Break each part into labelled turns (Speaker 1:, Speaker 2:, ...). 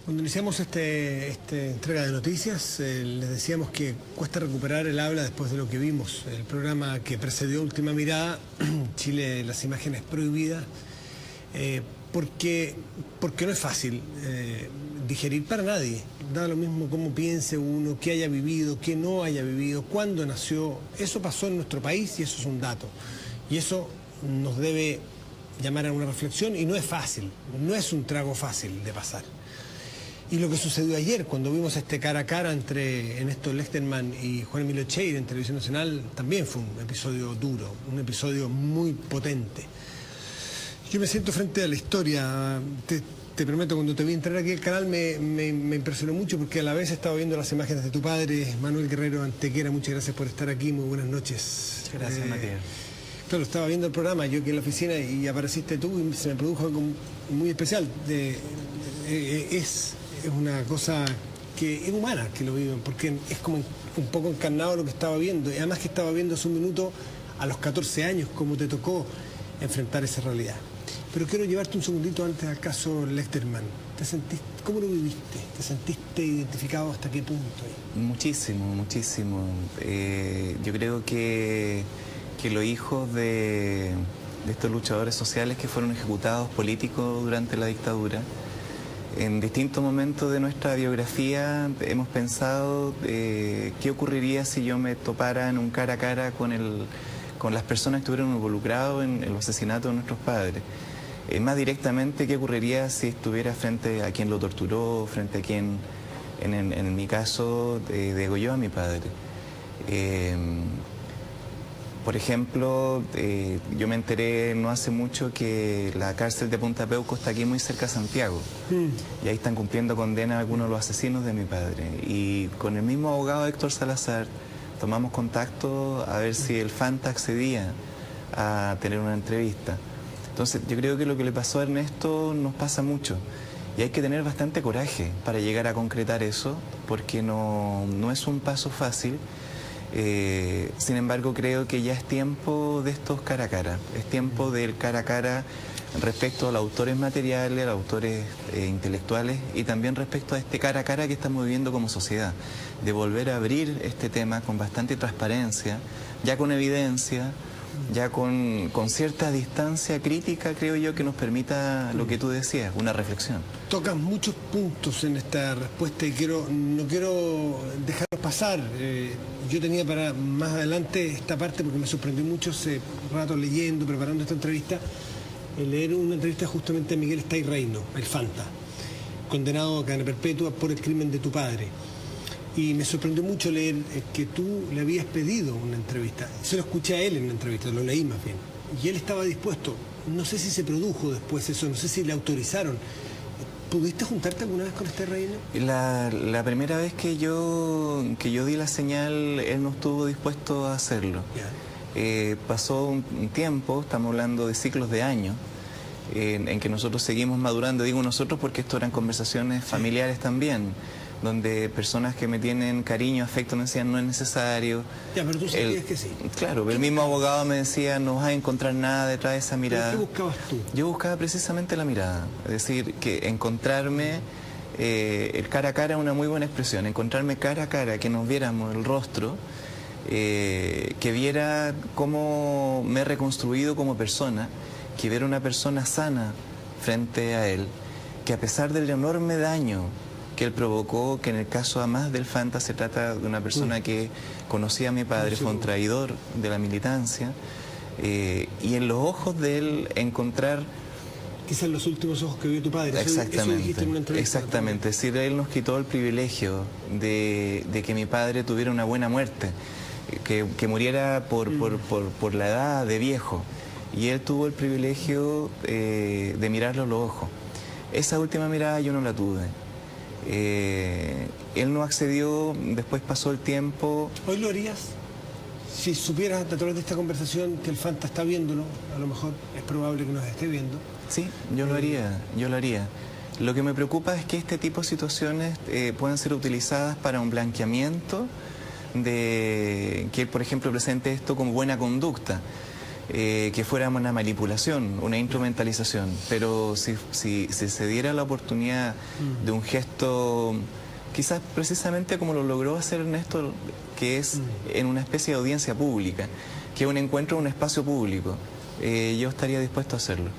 Speaker 1: Cuando iniciamos esta entrega de noticias, les decíamos que cuesta recuperar el habla después de lo que vimos. El programa que precedió Última Mirada, Chile, las imágenes prohibidas, porque no es fácil digerir para nadie. Da lo mismo cómo piense uno, qué haya vivido, qué no haya vivido, cuándo nació. Eso pasó en nuestro país y eso es un dato. Y eso nos debe llamar a una reflexión y no es fácil, no es un trago fácil de pasar. Y lo que sucedió ayer, cuando vimos este cara a cara entre Ernesto Lechterman y Juan Emilio Cheire en Televisión Nacional, también fue un episodio duro, un episodio muy potente. Yo me siento frente a la historia. Te prometo, cuando te vi entrar aquí al canal me impresionó mucho, porque a la vez estaba viendo las imágenes de tu padre, Manuel Guerrero Antequera. Muchas gracias por estar aquí, muy buenas noches.
Speaker 2: Gracias, Matías.
Speaker 1: Claro, estaba viendo el programa, yo aquí en la oficina, y apareciste tú y se me produjo algo muy especial. Es una cosa que es humana que lo viven, porque es como un poco encarnado lo que estaba viendo, y además que estaba viendo hace un minuto a los 14 años cómo te tocó enfrentar esa realidad. Pero quiero llevarte un segundito antes al caso Lechterman. ¿Cómo lo viviste? ¿Te sentiste identificado hasta qué punto?
Speaker 2: Muchísimo, muchísimo. Yo creo que los hijos de estos luchadores sociales que fueron ejecutados políticos durante la dictadura, en distintos momentos de nuestra biografía hemos pensado qué ocurriría si yo me topara en un cara a cara con las personas que estuvieron involucradas en el asesinato de nuestros padres. Más directamente, qué ocurriría si estuviera frente a quien lo torturó, frente a quien, en mi caso, degolló a mi padre. Por ejemplo, yo me enteré no hace mucho que la cárcel de Punta Peuco está aquí muy cerca de Santiago. Y ahí están cumpliendo condena algunos de los asesinos de mi padre. Y con el mismo abogado Héctor Salazar tomamos contacto a ver si el Fanta accedía a tener una entrevista. Entonces yo creo que lo que le pasó a Ernesto nos pasa mucho. Y hay que tener bastante coraje para llegar a concretar eso, porque no es un paso fácil. Sin embargo, creo que ya es tiempo de estos cara a cara, es tiempo del cara a cara respecto a los autores materiales, a los autores intelectuales, y también respecto a este cara a cara que estamos viviendo como sociedad, de volver a abrir este tema con bastante transparencia, ya con evidencia, ya con cierta distancia crítica, creo yo, que nos permita lo que tú decías, una reflexión.
Speaker 1: Tocas muchos puntos en esta respuesta y no quiero dejarlos pasar. Yo tenía para más adelante esta parte, porque me sorprendió mucho hace rato leyendo, preparando esta entrevista, leer una entrevista justamente a Miguel Stay Reino, el Fanta, condenado a cadena perpetua por el crimen de tu padre. Y me sorprendió mucho leer que tú le habías pedido una entrevista. Se lo escuché a él en una entrevista, lo leí más bien. Y él estaba dispuesto. No sé si se produjo después eso, no sé si le autorizaron. ¿Pudiste juntarte alguna vez con este reino?
Speaker 2: La primera vez que yo di la señal, él no estuvo dispuesto a hacerlo. Pasó un tiempo, estamos hablando de ciclos de años, en que nosotros seguimos madurando. Digo nosotros porque esto eran conversaciones familiares también, donde personas que me tienen cariño, afecto, me decían no es necesario.
Speaker 1: Ya, pero tú sabías que sí.
Speaker 2: Claro, el mismo abogado me decía no vas a encontrar nada detrás de esa mirada.
Speaker 1: ¿Pero qué buscabas tú?
Speaker 2: Yo buscaba precisamente la mirada, es decir, que encontrarme, el cara a cara es una muy buena expresión, encontrarme cara a cara, que nos viéramos el rostro, que viera cómo me he reconstruido como persona, que viera una persona sana frente a él, que a pesar del enorme daño que él provocó, que en el caso además del Fanta se trata de una persona que conocía a mi padre, fue un traidor de la militancia, y en los ojos de él encontrar...
Speaker 1: Quizás los últimos ojos que vio tu padre.
Speaker 2: Exactamente,
Speaker 1: eso dijiste en una entrevista.
Speaker 2: exactamente. Es decir, él nos quitó el privilegio de que mi padre tuviera una buena muerte, que muriera por la edad de viejo, y él tuvo el privilegio de mirarlo a los ojos. Esa última mirada yo no la tuve. Él no accedió, después pasó el tiempo.
Speaker 1: ¿Hoy lo harías? Si supieras a través de esta conversación que el Fanta está viéndolo, a lo mejor es probable que nos esté viendo.
Speaker 2: Sí, yo lo haría, yo lo haría. Lo que me preocupa es que este tipo de situaciones puedan ser utilizadas para un blanqueamiento de que él, por ejemplo, presente esto como buena conducta. que fuera una manipulación, una instrumentalización, pero si se diera la oportunidad de un gesto, quizás precisamente como lo logró hacer Ernesto, que es en una especie de audiencia pública, que es un encuentro en un espacio público, yo estaría dispuesto a hacerlo.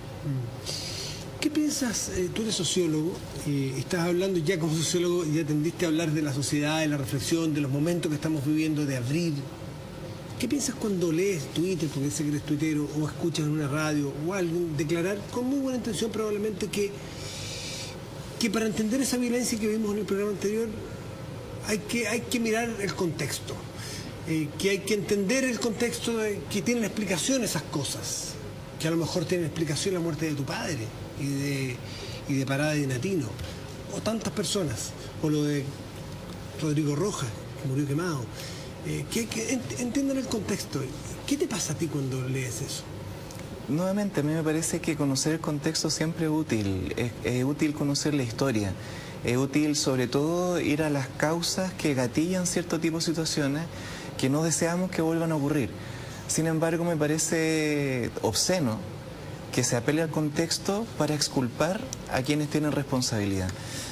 Speaker 1: ¿Qué piensas? Tú eres sociólogo, estás hablando ya como sociólogo, ya tendiste a hablar de la sociedad, de la reflexión, de los momentos que estamos viviendo, de abrir. ¿Qué piensas cuando lees Twitter, porque sé que eres tuitero, o escuchas en una radio o alguien declarar con muy buena intención probablemente que para entender esa violencia que vimos en el programa anterior hay que mirar el contexto, que hay que entender el contexto, que tienen explicación esas cosas, que a lo mejor tienen explicación la muerte de tu padre y de Parada y de Natino, o tantas personas, o lo de Rodrigo Rojas, que murió quemado, que entiendan el contexto. ¿Qué te pasa a ti cuando lees eso?
Speaker 2: Nuevamente, a mí me parece que conocer el contexto siempre es útil. Es útil conocer la historia. Es útil sobre todo ir a las causas que gatillan cierto tipo de situaciones que no deseamos que vuelvan a ocurrir. Sin embargo, me parece obsceno que se apele al contexto para exculpar a quienes tienen responsabilidad.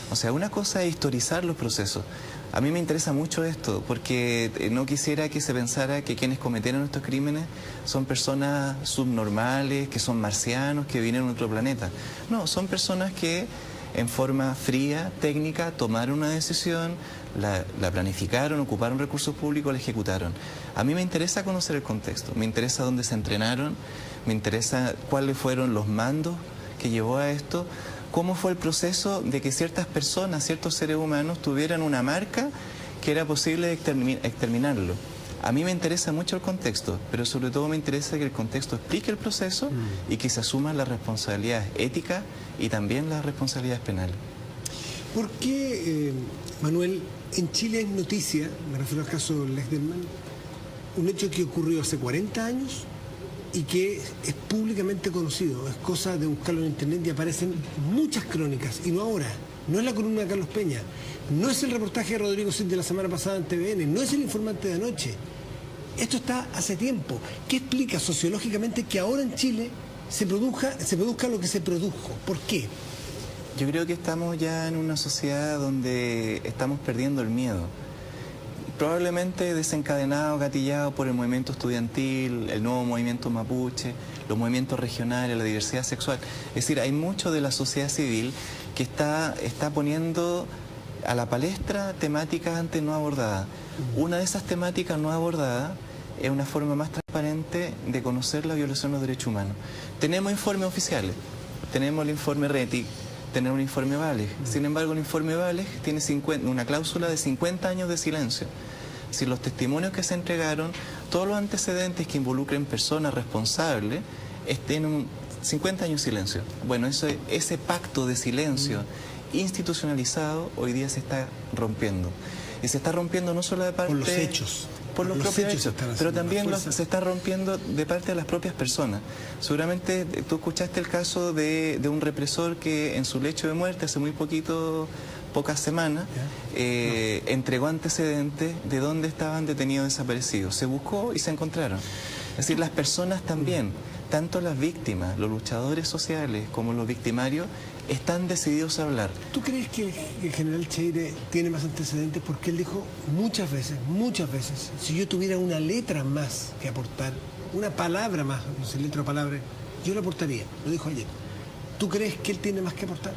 Speaker 2: O sea, una cosa es historizar los procesos. A mí me interesa mucho esto, porque no quisiera que se pensara que quienes cometieron estos crímenes son personas subnormales, que son marcianos, que vienen de otro planeta. No, son personas que en forma fría, técnica, tomaron una decisión, la planificaron, ocuparon recursos públicos, la ejecutaron. A mí me interesa conocer el contexto, me interesa dónde se entrenaron, me interesa cuáles fueron los mandos que llevó a esto, cómo fue el proceso de que ciertas personas, ciertos seres humanos tuvieran una marca que era posible exterminarlo. A mí me interesa mucho el contexto, pero sobre todo me interesa que el contexto explique el proceso y que se asuman las responsabilidades éticas y también las responsabilidades penales.
Speaker 1: ¿Por qué, Manuel, en Chile es noticia, me refiero al caso Lechterman, un hecho que ocurrió hace 40 años y que es públicamente conocido? Es cosa de buscarlo en internet y aparecen muchas crónicas, y no ahora, no es la columna de Carlos Peña, no es el reportaje de Rodrigo Cid de la semana pasada en TVN, no es el informante de anoche. Esto está hace tiempo. ¿Qué explica sociológicamente que ahora en Chile se produzca lo que se produjo? ¿Por qué?
Speaker 2: Yo creo que estamos ya en una sociedad donde estamos perdiendo el miedo. Probablemente desencadenado, gatillado por el movimiento estudiantil, el nuevo movimiento mapuche, los movimientos regionales, la diversidad sexual. Es decir, hay mucho de la sociedad civil que está poniendo a la palestra temáticas antes no abordadas. Una de esas temáticas no abordadas es una forma más transparente de conocer la violación de los derechos humanos. Tenemos informes oficiales, tenemos el informe RETIC, tenemos el informe Vales. Sin embargo, el informe Vales tiene una cláusula de 50 años de silencio. Si los testimonios que se entregaron, todos los antecedentes que involucren personas responsables, estén 50 años de silencio. Bueno, ese pacto de silencio institucionalizado hoy día se está rompiendo. Y se está rompiendo no solo de parte...
Speaker 1: Por los hechos.
Speaker 2: Por los propios hechos, pero también se está rompiendo de parte de las propias personas. Seguramente tú escuchaste el caso de un represor que en su lecho de muerte hace muy pocas semanas, entregó antecedentes de dónde estaban detenidos desaparecidos. Se buscó y se encontraron. Es decir, las personas también, tanto las víctimas, los luchadores sociales como los victimarios, están decididos a hablar.
Speaker 1: ¿Tú crees que el general Cheire tiene más antecedentes? Porque él dijo muchas veces, si yo tuviera una letra más que aportar, una palabra más, no sé, letra o palabra, yo la aportaría, lo dijo ayer. ¿Tú crees que él tiene más que aportar?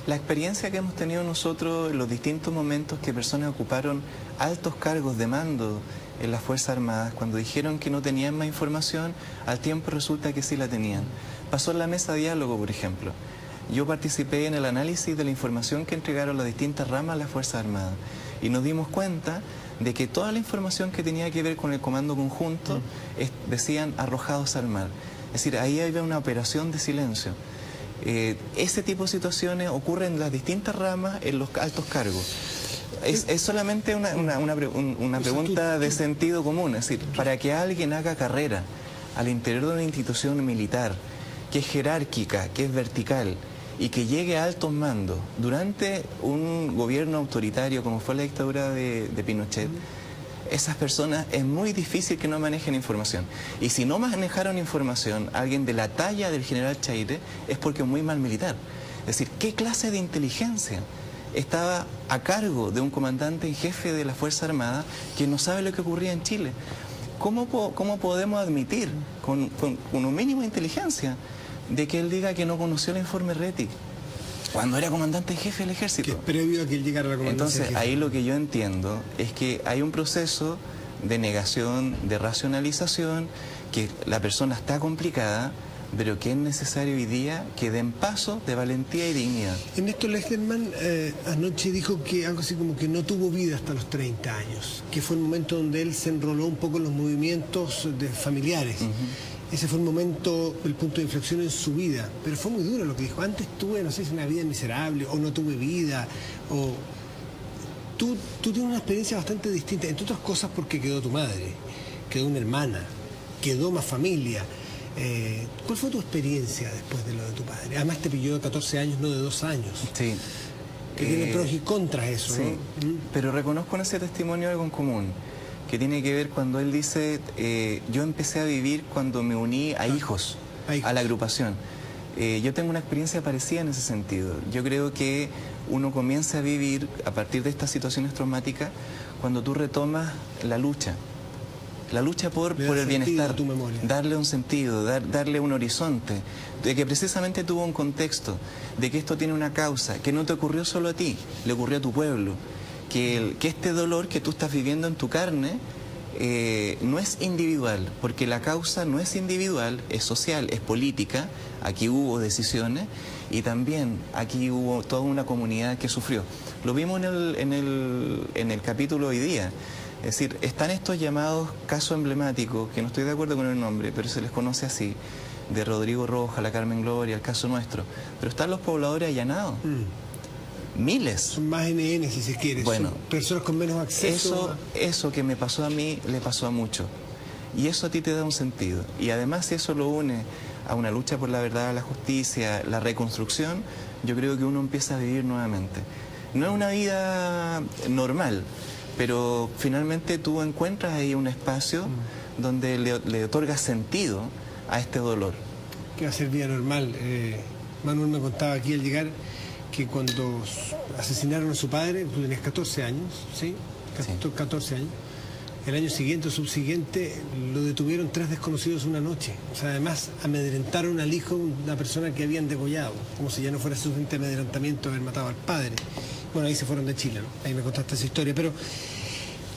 Speaker 2: La experiencia que hemos tenido nosotros en los distintos momentos que personas ocuparon altos cargos de mando en las Fuerzas Armadas, cuando dijeron que no tenían más información, al tiempo resulta que sí la tenían. Pasó en la mesa de diálogo, por ejemplo. Yo participé en el análisis de la información que entregaron las distintas ramas de las Fuerzas Armadas y nos dimos cuenta de que toda la información que tenía que ver con el comando conjunto decían arrojados al mar. Es decir, ahí había una operación de silencio. Ese tipo de situaciones ocurren en las distintas ramas, en los altos cargos. Es solamente una pregunta de sentido común. Es decir, para que alguien haga carrera al interior de una institución militar que es jerárquica, que es vertical, y que llegue a altos mandos durante un gobierno autoritario como fue la dictadura de Pinochet, esas personas es muy difícil que no manejen información. Y si no manejaron información, alguien de la talla del general Chaire, es porque es muy mal militar. Es decir, ¿qué clase de inteligencia estaba a cargo de un comandante en jefe de la Fuerza Armada que no sabe lo que ocurría en Chile? ¿Cómo podemos admitir, con un mínimo de inteligencia, de que él diga que no conoció el informe Reti cuando era comandante en jefe del ejército?
Speaker 1: Que es previo a que él llegara a la comandancia.
Speaker 2: Entonces, ahí lo que yo entiendo es que hay un proceso de negación, de racionalización, que la persona está complicada, pero que es necesario hoy día que den paso de valentía y dignidad.
Speaker 1: Ernesto Lechterman anoche dijo que algo así como que no tuvo vida hasta los 30 años, que fue el momento donde él se enroló un poco en los movimientos familiares. Ese fue un momento, el punto de inflexión en su vida, pero fue muy duro lo que dijo. Antes tuve, no sé si una vida miserable, o no tuve vida, o... Tú tienes una experiencia bastante distinta, entre otras cosas porque quedó tu madre, quedó una hermana, quedó más familia. ¿Cuál fue tu experiencia después de lo de tu padre? Además te pilló de 14 años, no de 2 años.
Speaker 2: Sí.
Speaker 1: Que tiene pros y contras eso,
Speaker 2: sí,
Speaker 1: ¿no?
Speaker 2: Pero reconozco en ese testimonio algo en común, que tiene que ver cuando él dice, yo empecé a vivir cuando me uní a hijos, a la agrupación. Yo tengo una experiencia parecida en ese sentido. Yo creo que uno comienza a vivir a partir de estas situaciones traumáticas cuando tú retomas la lucha por el bienestar, darle un sentido, darle un horizonte, de que precisamente tuvo un contexto, de que esto tiene una causa, que no te ocurrió solo a ti, le ocurrió a tu pueblo, que este dolor que tú estás viviendo en tu carne no es individual, porque la causa no es individual, es social, es política. Aquí hubo decisiones y también aquí hubo toda una comunidad que sufrió. Lo vimos en el capítulo hoy día. Es decir, están estos llamados casos emblemáticos, que no estoy de acuerdo con el nombre, pero se les conoce así, de Rodrigo Roja, la Carmen Gloria, el caso nuestro. Pero están los pobladores allanados. Miles.
Speaker 1: Son más NN, si se quiere.
Speaker 2: Bueno,
Speaker 1: son personas con menos acceso.
Speaker 2: Eso que me pasó a mí, le pasó a muchos. Y eso a ti te da un sentido. Y además, si eso lo une a una lucha por la verdad, la justicia, la reconstrucción, yo creo que uno empieza a vivir nuevamente. No es una vida normal, pero finalmente tú encuentras ahí un espacio donde le otorgas sentido a este dolor.
Speaker 1: Que va a ser vida normal. Manuel me contaba aquí al llegar que cuando asesinaron a su padre, tú tenías 14 años, ¿sí? 14 años. El año siguiente o subsiguiente lo detuvieron 3 desconocidos una noche. O sea, además amedrentaron al hijo de una persona que habían degollado, como si ya no fuera suficiente amedrentamiento haber matado al padre. Bueno, ahí se fueron de Chile, ¿no? Ahí me contaste esa historia, pero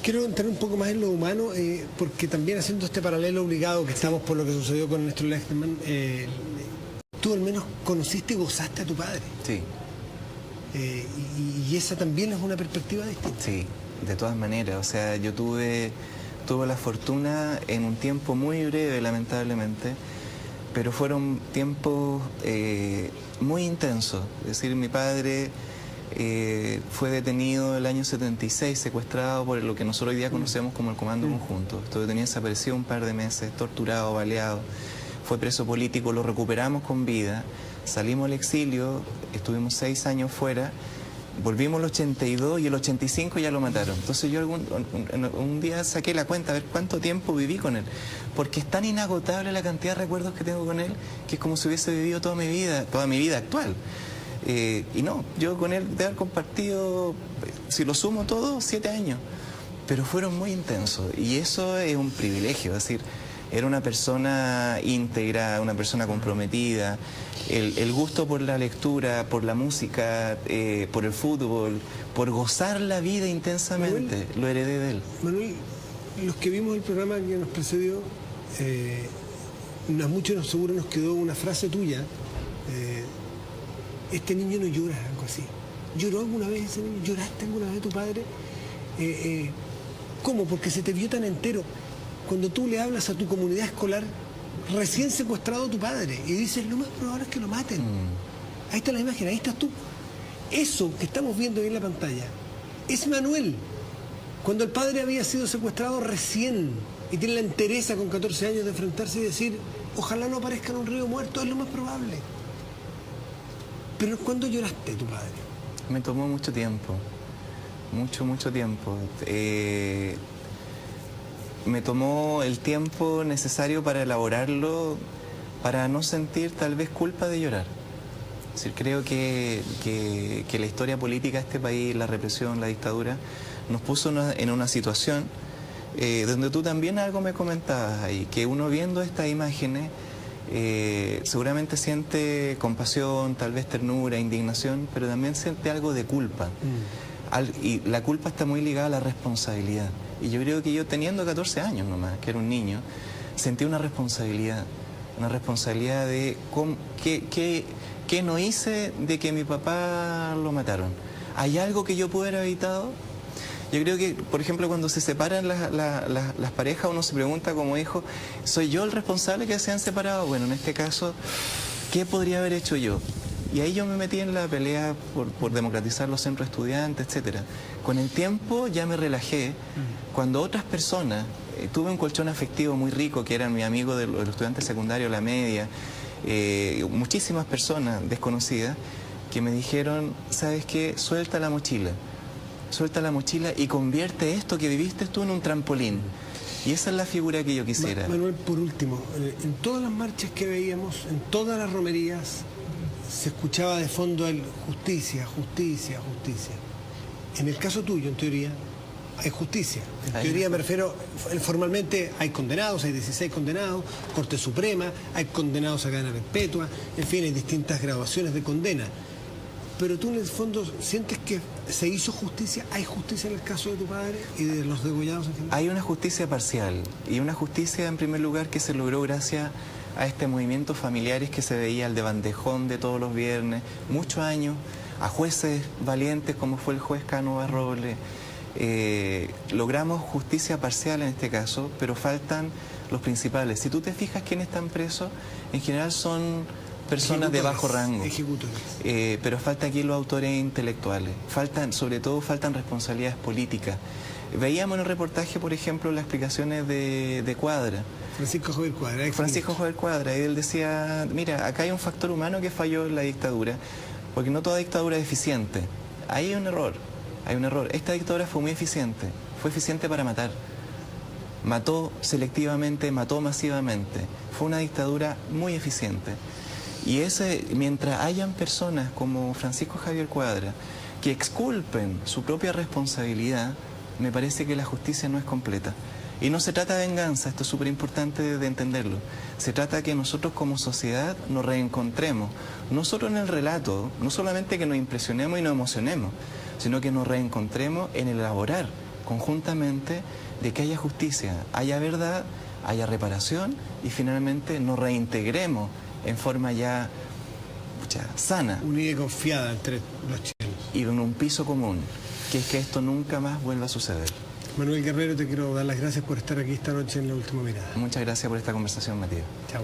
Speaker 1: quiero entrar un poco más en lo humano, porque también haciendo este paralelo obligado que estamos por lo que sucedió con Ernesto Lechterman, tú al menos conociste y gozaste a tu padre.
Speaker 2: Sí.
Speaker 1: Y esa también es una perspectiva distinta.
Speaker 2: Sí, de todas maneras. O sea, yo tuve la fortuna en un tiempo muy breve, lamentablemente, pero fueron tiempos muy intensos. Es decir, mi padre fue detenido el año 76, secuestrado por lo que nosotros hoy día conocemos como el Comando Conjunto. Estuvo detenido, desaparecido un par de meses, torturado, baleado. Fue preso político, lo recuperamos con vida. Salimos al exilio, estuvimos 6 años fuera, volvimos el 82 y el 85 ya lo mataron. Entonces yo un día saqué la cuenta a ver cuánto tiempo viví con él, porque es tan inagotable la cantidad de recuerdos que tengo con él, que es como si hubiese vivido toda mi vida actual. Y no, yo con él de haber compartido, si lo sumo todo, 7 años, pero fueron muy intensos y eso es un privilegio. Es decir, era una persona íntegra, una persona comprometida. El gusto por la lectura, por la música, por el fútbol, por gozar la vida intensamente, Manuel, lo heredé de él.
Speaker 1: Manuel, los que vimos el programa que nos precedió, a muchos seguro nos quedó una frase tuya, este niño no llora, algo así. ¿Lloró alguna vez ese niño? ¿Lloraste alguna vez a tu padre? ¿Cómo? Porque se te vio tan entero. Cuando tú le hablas a tu comunidad escolar, recién secuestrado a tu padre, y dices, lo más probable es que lo maten. Ahí está la imagen, ahí estás tú. Eso que estamos viendo ahí en la pantalla es Manuel, cuando el padre había sido secuestrado recién, y tiene la entereza con 14 años de enfrentarse y decir, ojalá no aparezca en un río muerto, es lo más probable. Pero ¿cuándo lloraste tu padre?
Speaker 2: Me tomó mucho tiempo, mucho tiempo. me tomó el tiempo necesario para elaborarlo, para no sentir tal vez culpa de llorar. Es decir, creo que la historia política de este país, la represión, la dictadura, nos puso en una situación donde tú también algo me comentabas ahí, que uno viendo estas imágenes seguramente siente compasión, tal vez ternura, indignación, pero también siente algo de culpa. Y la culpa está muy ligada a la responsabilidad. Y yo creo que yo, teniendo 14 años nomás, que era un niño, sentí una responsabilidad de qué no hice de que mi papá lo mataron. ¿Hay algo que yo pude haber evitado? Yo creo que, por ejemplo, cuando se separan las parejas, uno se pregunta como hijo, ¿soy yo el responsable que se han separado? Bueno, en este caso, ¿qué podría haber hecho yo? Y ahí yo me metí en la pelea por democratizar los centros de estudiantes, etcétera. Con el tiempo ya me relajé. Cuando otras personas, tuve un colchón afectivo muy rico, que eran mi amigo de los estudiantes secundarios, la media, muchísimas personas desconocidas, que me dijeron, ¿sabes qué? Suelta la mochila y convierte esto que viviste tú en un trampolín. Y esa es la figura que yo quisiera.
Speaker 1: Manuel, por último, en todas las marchas que veíamos, en todas las romerías, se escuchaba de fondo el justicia, justicia, justicia. En el caso tuyo, en teoría, hay justicia. En teoría me refiero, formalmente hay condenados, hay 16 condenados, Corte Suprema, hay condenados a cadena perpetua, en fin, hay distintas graduaciones de condena. Pero tú en el fondo sientes que se hizo justicia. ¿Hay justicia en el caso de tu padre y de los degollados en general?
Speaker 2: Hay una justicia parcial, y una justicia en primer lugar que se logró gracias a este movimiento familiares que se veía, el de bandejón de todos los viernes, muchos años, a jueces valientes como fue el juez Cano Robles. Logramos justicia parcial en este caso, pero faltan los principales. Si tú te fijas quiénes están presos, en general son personas de bajo rango, pero falta aquí los autores intelectuales, sobre todo faltan responsabilidades políticas. Veíamos en el reportaje, por ejemplo, las explicaciones de Cuadra.
Speaker 1: Francisco Javier Cuadra,
Speaker 2: y él decía, mira, acá hay un factor humano que falló en la dictadura, porque no toda dictadura es eficiente. Ahí hay un error. Esta dictadura fue muy eficiente, fue eficiente para matar. Mató selectivamente, mató masivamente. Fue una dictadura muy eficiente. Y mientras hayan personas como Francisco Javier Cuadra que exculpen su propia responsabilidad, me parece que la justicia no es completa. Y no se trata de venganza, esto es súper importante de entenderlo. Se trata de que nosotros como sociedad nos reencontremos, no solo en el relato, no solamente que nos impresionemos y nos emocionemos, sino que nos reencontremos en elaborar conjuntamente de que haya justicia, haya verdad, haya reparación y finalmente nos reintegremos en forma ya sana.
Speaker 1: Unida y confiada entre los chilenos.
Speaker 2: Y en un piso común, que es que esto nunca más vuelva a suceder.
Speaker 1: Manuel Guerrero, te quiero dar las gracias por estar aquí esta noche en La Última Mirada.
Speaker 2: Muchas gracias por esta conversación, Matías.
Speaker 1: Chao.